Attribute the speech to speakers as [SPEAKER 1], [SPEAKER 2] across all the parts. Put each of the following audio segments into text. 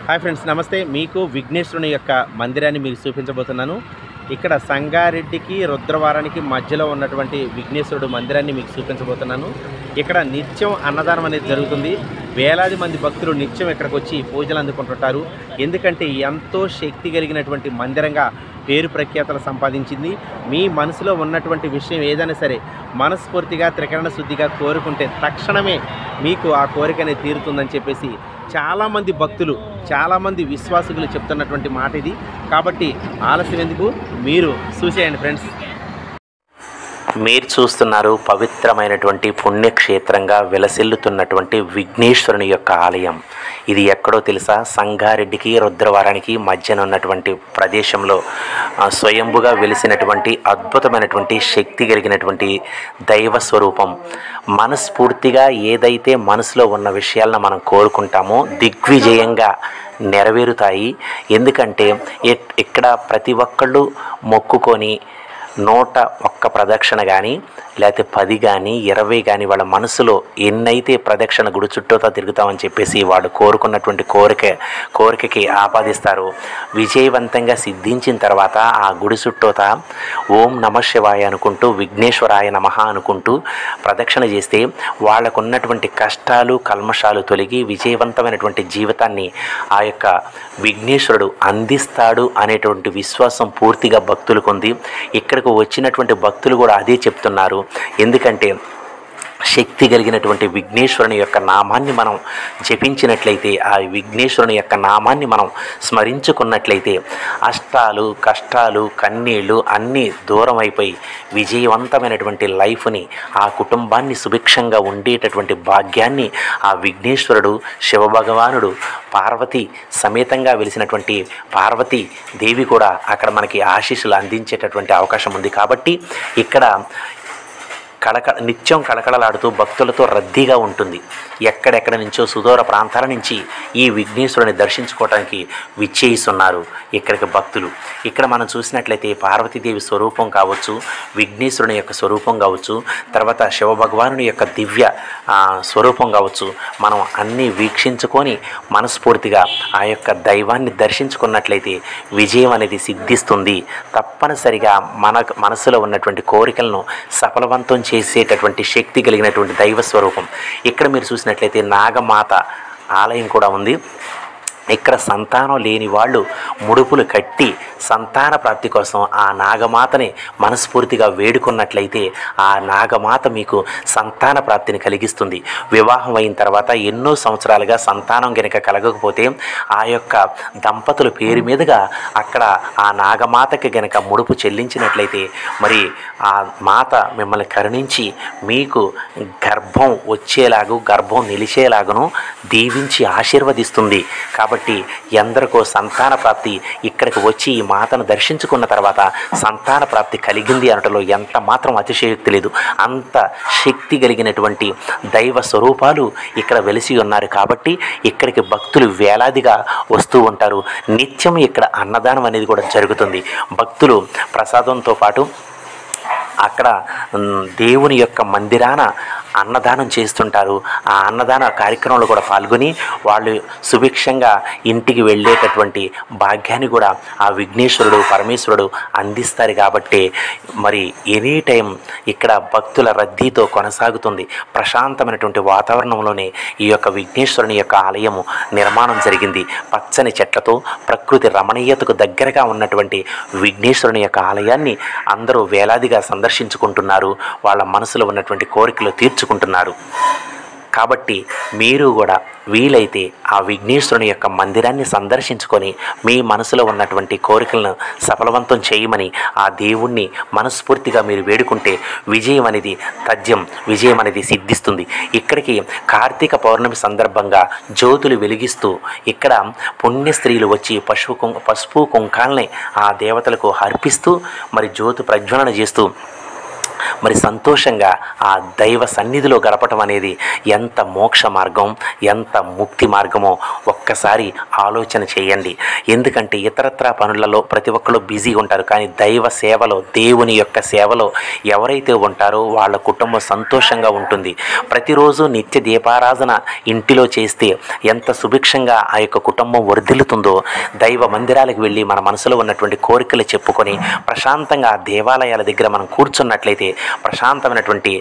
[SPEAKER 1] Hi friends, నమస్తే. మీకు విఘ్నేశ్వరుని యొక్క మందిరాన్ని మీకు చూపించబోతున్నాను. ఇక్కడ సంగారెడ్డికి రుద్రవారానికి మధ్యలో ఉన్నటువంటి విఘ్నేశ్వరుడు మందిరాన్ని మీకు చూపించబోతున్నాను. ఇక్కడ నిత్యం అన్నదానం అనేది జరుగుతుంది. వేలాది మంది భక్తులు నిత్యం ఇక్కడికి వచ్చి పూజలు అందుకుంటుంటారు. ఎందుకంటే ఎంతో శక్తి కలిగినటువంటి మందిరంగా పేరు ప్రఖ్యాతలు సంపాదించింది. మీ మనసులో ఉన్నటువంటి విషయం ఏదైనా సరే మనస్ఫూర్తిగా త్రికరణ శుద్ధిగా కోరుకుంటే తక్షణమే మీకు ఆ కోరికనే తీరుతుందని చెప్పేసి చాలామంది భక్తులు, చాలామంది విశ్వాసులు చెప్తున్నటువంటి మాట ఇది. కాబట్టి ఆలస్యం ఎందుకు, మీరు చూసేయండి ఫ్రెండ్స్. మీరు చూస్తున్నారు పవిత్రమైనటువంటి పుణ్యక్షేత్రంగా వెలసిల్లుతున్నటువంటి విఘ్నేశ్వరుని యొక్క ఆలయం. ఇది ఎక్కడో తెలుసా? సంగారెడ్డికి రుద్రవారానికి మధ్యన ఉన్నటువంటి ప్రదేశంలో స్వయంభుగా వెలిసినటువంటి అద్భుతమైనటువంటి శక్తి కలిగినటువంటి దైవ స్వరూపం. మనస్ఫూర్తిగా ఏదైతే మనసులో ఉన్న విషయాలను మనం కోరుకుంటామో దిగ్విజయంగా నెరవేరుతాయి. ఎందుకంటే ఇక్కడ ప్రతి ఒక్కళ్ళు మొక్కుకొని 101 ప్రదక్షిణ కానీ, లేకపోతే 10 కానీ, 20 కానీ వాళ్ళ మనసులో ఎన్నైతే ప్రదక్షిణ గుడి చుట్టూతో తిరుగుతామని చెప్పేసి వాళ్ళు కోరుకున్నటువంటి కోరికకి ఆపాదిస్తారు. విజయవంతంగా సిద్ధించిన తర్వాత ఆ గుడి చుట్టూత ఓం నమః శివాయ అనుకుంటూ, విఘ్నేశ్వరాయ నమః అనుకుంటూ ప్రదక్షిణ చేస్తే వాళ్ళకున్నటువంటి కష్టాలు కల్మషాలు తొలగి విజయవంతమైనటువంటి జీవితాన్ని ఆ యొక్క విఘ్నేశ్వరుడు అందిస్తాడు అనేటువంటి విశ్వాసం పూర్తిగా భక్తులకు ఉంది. ఇక్కడికి వచ్చినటువంటి భక్తులు కూడా అదే చెప్తున్నారు. ఎందుకంటే శక్తి కలిగినటువంటి విఘ్నేశ్వరుని యొక్క నామాన్ని మనం జపించినట్లయితే, ఆ విఘ్నేశ్వరుని యొక్క నామాన్ని మనం స్మరించుకున్నట్లయితే అష్టాలు కష్టాలు కన్నీళ్ళు అన్నీ దూరం అయిపోయి విజయవంతమైనటువంటి లైఫ్ని, ఆ కుటుంబాన్ని సుభిక్షంగా ఉండేటటువంటి భాగ్యాన్ని ఆ విఘ్నేశ్వరుడు శివభగవానుడు పార్వతి సమేతంగా వెలిసినటువంటి పార్వతీ దేవి కూడా అక్కడ మనకి ఆశీస్సులు అందించేటటువంటి అవకాశం ఉంది. కాబట్టి ఇక్కడ నిత్యం కళకళలాడుతూ భక్తులతో రద్దీగా ఉంటుంది. ఎక్కడెక్కడ నుంచో సుదూర ప్రాంతాల నుంచి ఈ విఘ్నేశ్వరుని దర్శించుకోవడానికి విచ్చేయిస్తున్నారు ఇక్కడికి భక్తులు. ఇక్కడ మనం చూసినట్లయితే పార్వతీదేవి స్వరూపం కావచ్చు, విఘ్నేశ్వరుని యొక్క స్వరూపం కావచ్చు, తర్వాత శివభగవానుని యొక్క దివ్య స్వరూపం కావచ్చు, మనం అన్నీ వీక్షించుకొని మనస్ఫూర్తిగా ఆ యొక్క దైవాన్ని దర్శించుకున్నట్లయితే విజయం అనేది సిద్ధిస్తుంది. తప్పనిసరిగా మనసులో ఉన్నటువంటి కోరికలను సఫలవంతం చేసేటటువంటి శక్తి కలిగినటువంటి దైవ స్వరూపం. ఇక్కడ మీరు చూసినట్లయితే నాగమాత ఆలయం కూడా ఉంది. ఇక్కడ సంతానం లేని వాళ్ళు ముడుపులు కట్టి సంతాన ప్రాప్తి కోసం ఆ నాగమాతని మనస్ఫూర్తిగా వేడుకున్నట్లయితే ఆ నాగమాత మీకు సంతాన ప్రాప్తిని కలిగిస్తుంది. వివాహం అయిన తర్వాత ఎన్నో సంవత్సరాలుగా సంతానం గనక కలగకపోతే ఆ యొక్క దంపతుల పేరు మీదుగా అక్కడ ఆ నాగమాతకి గనక ముడుపు చెల్లించినట్లయితే మరి ఆ మాత మిమ్మల్ని కరుణించి మీకు గర్భం వచ్చేలాగు, గర్భం నిలిచేలాగును దీవించి ఆశీర్వదిస్తుంది. కాబట్టి ఎందరికో సంతాన ప్రాప్తి ఇక్కడికి వచ్చి ఈ మాతను దర్శించుకున్న తర్వాత సంతాన ప్రాప్తి కలిగింది అనటంలో ఎంత మాత్రం అతిశయోక్తి లేదు. అంత శక్తి కలిగినటువంటి దైవ స్వరూపాలు ఇక్కడ వెలిసి ఉన్నారు. కాబట్టి ఇక్కడికి భక్తులు వేలాదిగా వస్తూ ఉంటారు. నిత్యం ఇక్కడ అన్నదానం అనేది కూడా జరుగుతుంది. భక్తులు ప్రసాదంతో పాటు అక్కడ దేవుని యొక్క మందిరాన అన్నదానం చేస్తుంటారు. ఆ అన్నదాన కార్యక్రమంలో కూడా పాల్గొని వాళ్ళు సుభిక్షంగా ఇంటికి వెళ్ళేటటువంటి భాగ్యాన్ని కూడా ఆ విఘ్నేశ్వరుడు పరమేశ్వరుడు అందిస్తారు. కాబట్టి మరి ఎనీ టైం ఇక్కడ భక్తుల రద్దీతో కొనసాగుతుంది. ప్రశాంతమైనటువంటి వాతావరణంలోనే ఈ యొక్క విఘ్నేశ్వరుని యొక్క ఆలయము నిర్మాణం జరిగింది. పచ్చని చెట్లతో ప్రకృతి రమణీయతకు దగ్గరగా ఉన్నటువంటి విఘ్నేశ్వరుని యొక్క ఆలయాన్ని అందరూ వేలాదిగా సందర్శించుకుంటున్నారు. వాళ్ళ మనసులో ఉన్నటువంటి కోరికలు తీర్చుకుంటున్నారు. కాబట్టి మీరు కూడా వీలైతే ఆ విఘ్నేశ్వరుని యొక్క మందిరాన్ని సందర్శించుకొని మీ మనసులో ఉన్నటువంటి కోరికలను సఫలవంతం చేయమని ఆ దేవుణ్ణి మనస్ఫూర్తిగా మీరు వేడుకుంటే విజయం అనేది తథ్యం, విజయం అనేది సిద్ధిస్తుంది. ఇక్కడికి కార్తీక పౌర్ణమి సందర్భంగా జ్యోతులు వెలిగిస్తూ ఇక్కడ పుణ్య స్త్రీలు వచ్చి పసుపు కుంకాలని ఆ దేవతలకు అర్పిస్తూ మరి జ్యోతి ప్రజ్వలన చేస్తూ మరి సంతోషంగా ఆ దైవ సన్నిధిలో గడపటం అనేది ఎంత మోక్ష మార్గం, ఎంత ముక్తి మార్గమో ఒక్కసారి ఆలోచన చేయండి. ఎందుకంటే ఇతరత్రా పనులలో ప్రతి ఒక్కరు బిజీగా ఉంటారు, కానీ దైవ సేవలో, దేవుని యొక్క సేవలో ఎవరైతే ఉంటారో వాళ్ళ కుటుంబం సంతోషంగా ఉంటుంది. ప్రతిరోజు నిత్య దీపారాధన ఇంటిలో చేస్తే ఎంత సుభిక్షంగా ఆ యొక్క కుటుంబం వర్ధిల్లుతుందో, దైవ మందిరాలకు వెళ్ళి మన మనసులో ఉన్నటువంటి కోరికలు చెప్పుకొని ప్రశాంతంగా ఆ దేవాలయాల దగ్గర మనం కూర్చున్నట్లయితే ప్రశాంతమైనటువంటి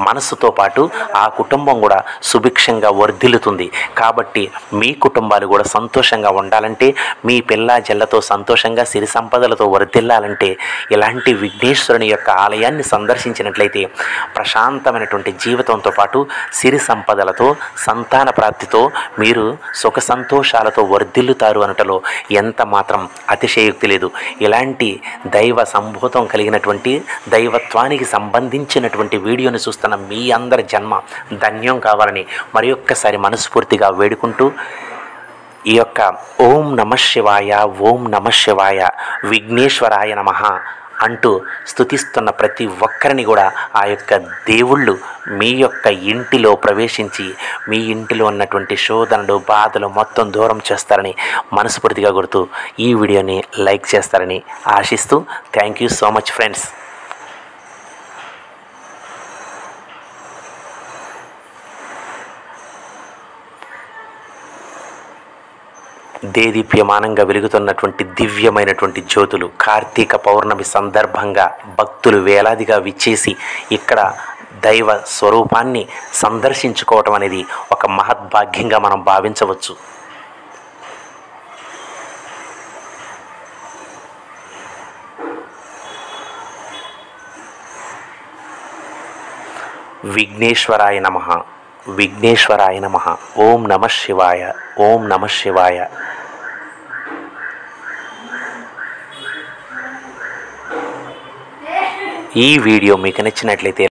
[SPEAKER 1] మనసుతో పాటు ఆ కుటుంబం కూడా సుభిక్షంగా వర్ధిల్లుతుంది. కాబట్టి మీ కుటుంబాలు కూడా సంతోషంగా ఉండాలంటే, మీ పిల్ల జల్లతో సంతోషంగా సిరి సంపదలతో వర్ధిల్లాలంటే ఇలాంటి విఘ్నేశ్వరుని యొక్క ఆలయాన్ని సందర్శించినట్లయితే ప్రశాంతమైనటువంటి జీవితంతో పాటు సిరి సంపదలతో, సంతాన ప్రాప్తితో మీరు సుఖ సంతోషాలతో వర్ధిల్లుతారు అనటలో ఎంత మాత్రం అతిశయోక్తి లేదు. ఇలాంటి దైవ సంభూతం కలిగినటువంటి, దైవత్వానికి సంబంధించినటువంటి వీడియోని చూస్తున్న మీ అందరి జన్మ ధన్యం కావాలని మరొక్కసారి మనస్ఫూర్తిగా వేడుకుంటూ, ఈ యొక్క ఓం నమః శివాయ, ఓం నమః శివాయ, విఘ్నేశ్వరాయ నమః అంటూ స్తుతిస్తున్న ప్రతి ఒక్కరిని కూడా ఆ యొక్క దేవుళ్ళు మీ యొక్క ఇంటిలో ప్రవేశించి మీ ఇంటిలో ఉన్నటువంటి శోధనలు, బాధలు మొత్తం దూరం చేస్తారని మనస్ఫూర్తిగా కోరుతూ ఈ వీడియోని లైక్ చేస్తారని ఆశిస్తూ, thank you so much friends. దేదీప్యమానంగా వెలుగుతున్నటువంటి దివ్యమైనటువంటి జ్యోతులు కార్తీక పౌర్ణమి సందర్భంగా భక్తులు వేలాదిగా విచ్చేసి ఇక్కడ దైవ స్వరూపాన్ని సందర్శించుకోవటం అనేది ఒక మహద్భాగ్యంగా మనం భావించవచ్చు. విఘ్నేశ్వరాయ నమః, విఘ్నేశ్వరాయ నమః. ఓం నమః శివాయ, ఓం నమః శివాయ. ఈ వీడియో మీకు నచ్చినట్లయితే